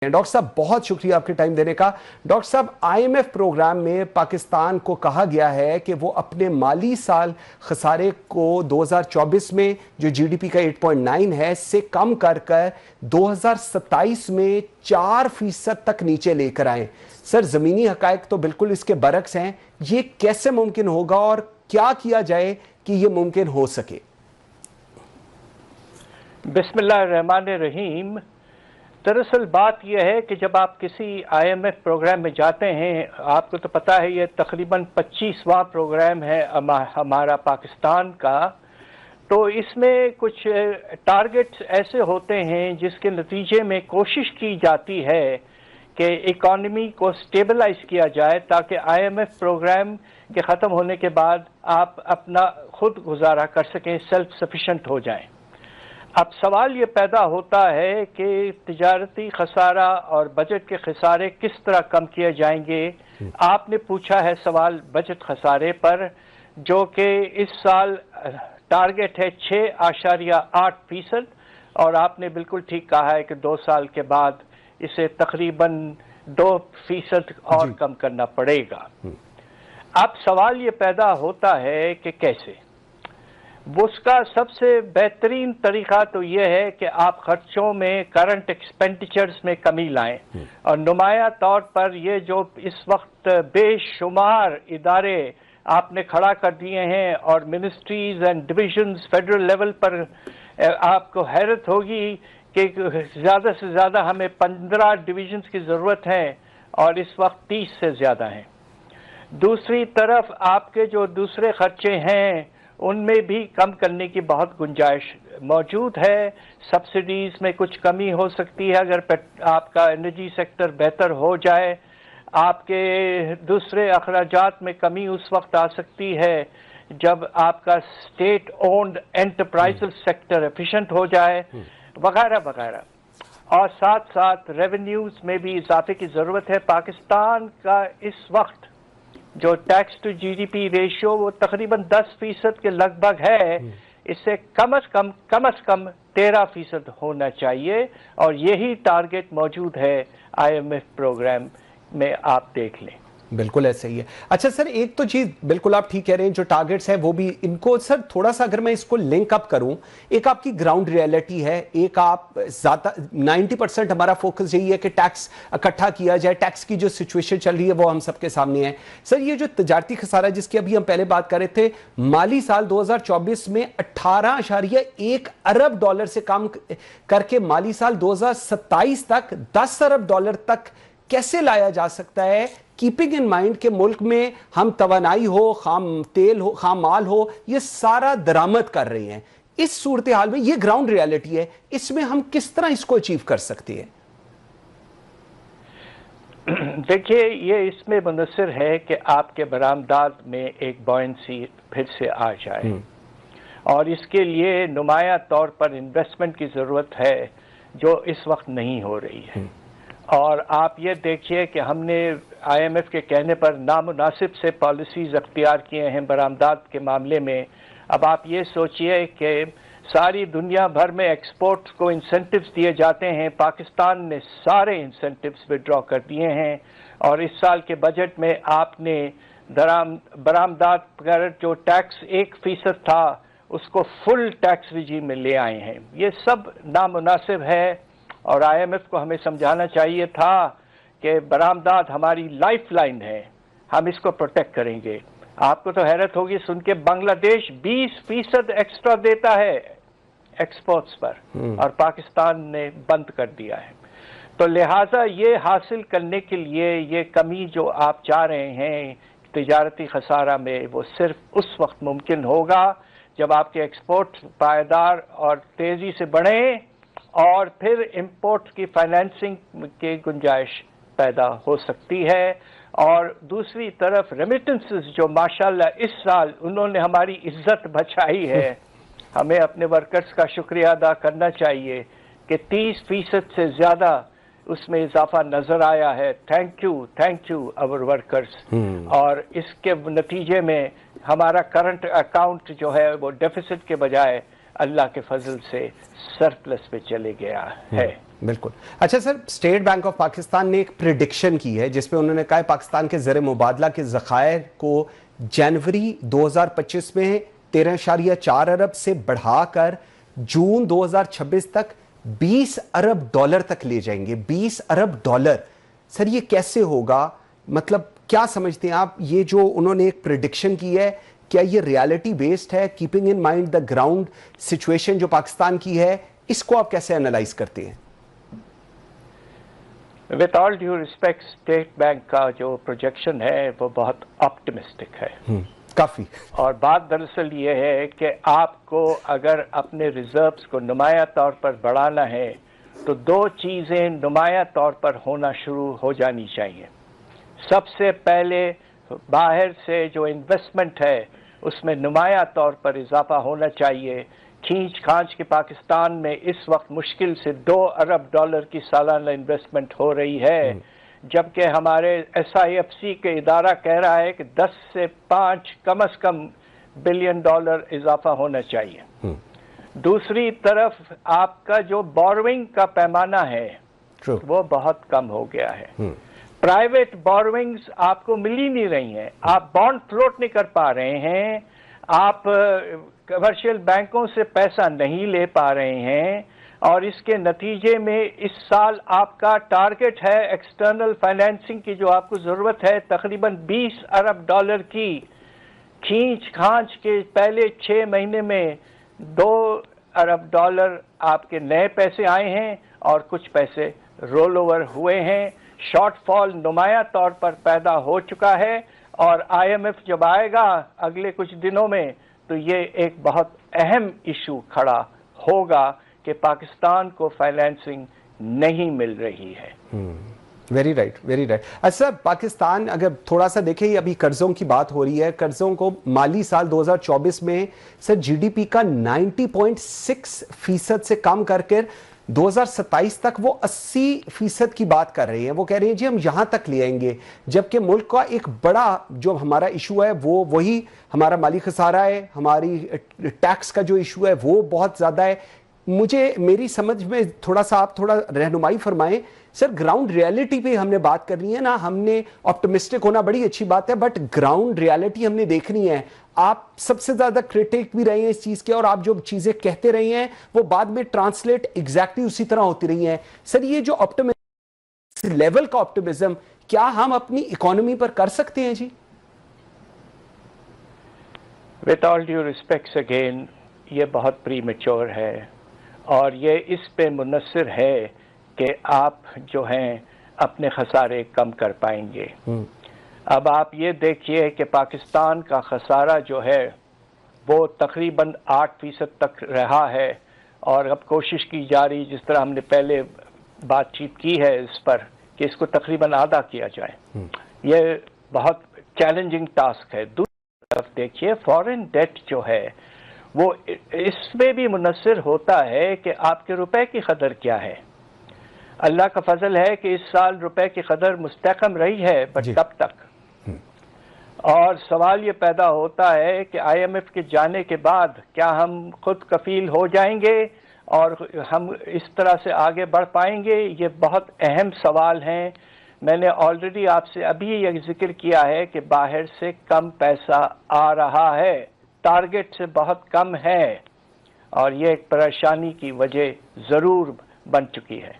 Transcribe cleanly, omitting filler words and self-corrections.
Doctor साहब बहुत शुक्रिया आपके टाइम देने का। डॉक्टर साहब, आईएमएफ प्रोग्राम में पाकिस्तान को कहा गया है कि वो अपने माली साल खसारे को 2024 में जो जीडीपी का 8.9 है से कम कर 2027 में 4% तक नीचे लेकर आए। सर, ज़मीनी हकायक तो बिल्कुल इसके बरक्स हैं। ये कैसे मुमकिन होगा और क्या किया जाए कि ये मुमकिन हो सके? बिस्मिल्लाहिर्रहमानिर्रहीम। दरअसल बात यह है कि जब आप किसी आईएमएफ प्रोग्राम में जाते हैं, आपको तो पता है ये तकरीबन 25वां प्रोग्राम है हमारा पाकिस्तान का, तो इसमें कुछ टारगेट्स ऐसे होते हैं जिसके नतीजे में कोशिश की जाती है कि इकॉनमी को स्टेबलाइज किया जाए ताकि आईएमएफ प्रोग्राम के ख़त्म होने के बाद आप अपना खुद गुजारा कर सकें, सेल्फ सफिशेंट हो जाएं। अब सवाल ये पैदा होता है कि तिजारती खसारा और बजट के खसारे किस तरह कम किए जाएंगे। आपने पूछा है सवाल बजट खसारे पर, जो कि इस साल टारगेट है 6.8%, और आपने बिल्कुल ठीक कहा है कि 2 साल के बाद इसे तकरीबन 2% और कम करना पड़ेगा। अब सवाल ये पैदा होता है कि कैसे। उसका सबसे बेहतरीन तरीका तो यह है कि आप खर्चों में, करंट एक्सपेंडिचर्स में कमी लाएं, और नुमाया तौर पर ये जो इस वक्त बेशुमार इदारे आपने खड़ा कर दिए हैं और ministries and divisions federal level पर, आपको हैरत होगी कि ज़्यादा से ज़्यादा हमें 15 डिविजन्स की ज़रूरत है और इस वक्त 30 से ज़्यादा हैं। दूसरी तरफ आपके जो दूसरे खर्चे हैं उनमें भी कम करने की बहुत गुंजाइश मौजूद है। सब्सिडीज़ में कुछ कमी हो सकती है अगर आपका एनर्जी सेक्टर बेहतर हो जाए। आपके दूसरे अखराजात में कमी उस वक्त आ सकती है जब आपका स्टेट ओन्ड एंटरप्राइजल सेक्टर एफिशिएंट हो जाए, वगैरह वगैरह। और साथ साथ रेवेन्यूज़ में भी इजाफे की ज़रूरत है। पाकिस्तान का इस वक्त जो टैक्स टू जीडीपी रेशियो वो तकरीबन 10% के लगभग है। इससे कम से कम 13% होना चाहिए, और यही टारगेट मौजूद है आईएमएफ प्रोग्राम में, आप देख लें। बिल्कुल ऐसे ही है। अच्छा सर, एक तो चीज बिल्कुल आप ठीक कह रहे हैं, जो टारगेट्स हैं वो भी इनको सर थोड़ा सा अगर मैं इसको लिंक अप करूं, एक आपकी ग्राउंड रियलिटी है, एक आप ज्यादा 90% हमारा फोकस यही है कि टैक्स इकट्ठा किया जाए। टैक्स की जो सिचुएशन चल रही है वो हम सबके सामने है। सर, ये जो तजारती खसारा जिसकी अभी हम पहले बात कर रहे थे, माली साल 2024 में 18.1 अरब डॉलर से कम करके माली साल 2027 तक 10 अरब डॉलर तक कैसे लाया जा सकता है, कीपिंग इन माइंड के मुल्क में हम तवानाई हो, खाम तेल हो, खाम माल हो, ये सारा दरामद कर रहे हैं। इस सूरत हाल में ये ग्राउंड रियलिटी है, इसमें हम किस तरह इसको अचीव कर सकते हैं? देखिए, ये इसमें मुनसर है कि आपके बरामदात में एक बॉयंसी फिर से आ जाए, और इसके लिए नुमाया तौर पर इन्वेस्टमेंट की ज़रूरत है जो इस वक्त नहीं हो रही है। और आप ये देखिए कि हमने आईएमएफ के कहने पर नामुनासिब से पॉलिसीज़ अख्तियार किए हैं बरामदात के मामले में। अब आप ये सोचिए कि सारी दुनिया भर में एक्सपोर्ट्स को इंसेंटिव्स दिए जाते हैं, पाकिस्तान ने सारे इंसेंटिव्स विड्रॉ कर दिए हैं, और इस साल के बजट में आपने बरामदात पर जो टैक्स 1% था उसको फुल टैक्स रिजीम में ले आए हैं। ये सब नामुनासिब है, और आईएमएफ को हमें समझाना चाहिए था कि बरामदात हमारी लाइफ लाइन है, हम इसको प्रोटेक्ट करेंगे। आपको तो हैरत होगी सुन के, बांग्लादेश 20% एक्स्ट्रा देता है एक्सपोर्ट्स पर, और पाकिस्तान ने बंद कर दिया है। तो लिहाजा ये हासिल करने के लिए ये कमी जो आप चाह रहे हैं तिजारती खसारा में, वो सिर्फ उस वक्त मुमकिन होगा जब आपके एक्सपोर्ट पायदार और तेज़ी से बढ़ें, और फिर इंपोर्ट की फाइनेंसिंग की गुंजाइश पैदा हो सकती है। और दूसरी तरफ रेमिटेंसेस जो माशाल्लाह इस साल उन्होंने हमारी इज्जत बचाई है, हमें अपने वर्कर्स का शुक्रिया अदा करना चाहिए कि 30% से ज़्यादा उसमें इजाफा नज़र आया है। Thank you our workers. और इसके नतीजे में हमारा करंट अकाउंट जो है वो डेफिसिट के बजाय अल्लाह के फजल से सरप्लस पे चले गया है। بالکل. اچھا سر, اسٹیٹ بینک آف پاکستان نے ایک پریڈکشن کی ہے جس پہ انہوں نے کہا ہے پاکستان کے زر مبادلہ کے ذخائر کو جنوری 2025 میں 13.4 ارب سے بڑھا کر جون 2026 تک 20 ارب ڈالر تک لے جائیں گے. 20 ارب ڈالر. سر یہ کیسے ہوگا؟ مطلب کیا سمجھتے ہیں آپ, یہ جو انہوں نے ایک پریڈکشن کی ہے کیا یہ ریالٹی بیسڈ ہے, keeping in mind the ground situation جو پاکستان کی ہے, اس کو آپ کیسے انالائز کرتے ہیں؟ With all due respect, state bank کا جو پروجیکشن ہے وہ بہت آپٹمسٹک ہے. کافی. اور بات دراصل یہ ہے کہ آپ کو اگر اپنے ریزروز کو نمایاں طور پر بڑھانا ہے تو دو چیزیں نمایاں طور پر ہونا شروع ہو جانی چاہیے. سب سے پہلے باہر سے جو انویسٹمنٹ ہے اس میں نمایاں طور پر اضافہ ہونا چاہیے. کھینچ کھانچ کے پاکستان میں اس وقت مشکل سے 2 ارب ڈالر کی سالانہ انویسٹمنٹ ہو رہی ہے, جبکہ ہمارے ایس آئی ایف سی کے ادارہ کہہ رہا ہے کہ 10 سے 5 کم از کم بلین ڈالر اضافہ ہونا چاہیے. دوسری طرف آپ کا جو بوروئنگ کا پیمانہ ہے وہ بہت کم ہو گیا ہے. پرائیویٹ بوروئنگز آپ کو مل ہی نہیں رہی ہیں, آپ بانڈ فلوٹ نہیں کر پا رہے ہیں, آپ کمرشل بینکوں سے پیسہ نہیں لے پا رہے ہیں, اور اس کے نتیجے میں اس سال آپ کا ٹارگٹ ہے ایکسٹرنل فائنینسنگ کی جو آپ کو ضرورت ہے تقریباً 20 ارب ڈالر کی. کھینچ کھانچ کے پہلے 6 مہینے میں 2 ارب ڈالر آپ کے نئے پیسے آئے ہیں اور کچھ پیسے رول اوور ہوئے ہیں. شارٹ فال نمایاں طور پر پیدا ہو چکا ہے, اور آئی ایم ایف جب آئے گا اگلے کچھ دنوں میں تو یہ ایک بہت اہم ایشو کھڑا ہوگا کہ پاکستان کو فائنینسنگ نہیں مل رہی ہے. Very right, very right. اچھا پاکستان اگر تھوڑا سا دیکھیں, ابھی قرضوں کی بات ہو رہی ہے, قرضوں کو مالی سال 2024 میں سر جی ڈی پی کا 90.6% سے کم کر کے 2027 تک وہ 80% کی بات کر رہے ہیں. وہ کہہ رہے ہیں جی ہم یہاں تک لے آئیں گے, جبکہ ملک کا ایک بڑا جو ہمارا ایشو ہے وہ وہی ہمارا مالی خسارہ ہے, ہماری ٹیکس کا جو ایشو ہے وہ بہت زیادہ ہے. مجھے میری سمجھ میں تھوڑا سا آپ تھوڑا رہنمائی فرمائیں سر. گراؤنڈ ریالٹی پہ ہم نے بات کرنی ہے نا, ہم نے آپٹمسٹک ہونا بڑی اچھی بات ہے, بٹ گراؤنڈ ریالٹی ہم نے دیکھنی ہے. آپ سب سے زیادہ کریٹک بھی رہے ہیں اس چیز کے, اور آپ جو چیزیں کہتے رہے ہیں وہ بعد میں ٹرانسلیٹ ایگزیکٹلی اسی طرح ہوتی رہی ہیں. سر یہ جو آپٹمزم لیول کا آپٹمزم کیا ہم اپنی اکانومی پر کر سکتے ہیں جی؟ With all due respects again, یہ بہت پری میچور ہے, اور یہ اس پہ منحصر ہے کہ آپ جو ہیں اپنے خسارے کم کر پائیں گے. اب آپ یہ دیکھیے کہ پاکستان کا خسارہ جو ہے وہ تقریباً 8% تک رہا ہے, اور اب کوشش کی جا رہی جس طرح ہم نے پہلے بات چیت کی ہے اس پر کہ اس کو تقریباً آدھا کیا جائے. یہ بہت چیلنجنگ ٹاسک ہے. دوسری طرف دیکھیے فورن ڈیٹ جو ہے وہ اس میں بھی منحصر ہوتا ہے کہ آپ کے روپے کی قدر کیا ہے. اللہ کا فضل ہے کہ اس سال روپے کی قدر مستحکم رہی ہے, بٹ کب تک؟ اور سوال یہ پیدا ہوتا ہے کہ آئی ایم ایف کے جانے کے بعد کیا ہم خود کفیل ہو جائیں گے اور ہم اس طرح سے آگے بڑھ پائیں گے؟ یہ بہت اہم سوال ہیں. میں نے آلریڈی آپ سے ابھی یہ ذکر کیا ہے کہ باہر سے کم پیسہ آ رہا ہے, ٹارگٹ سے بہت کم ہے, اور یہ ایک پریشانی کی وجہ ضرور بن چکی ہے.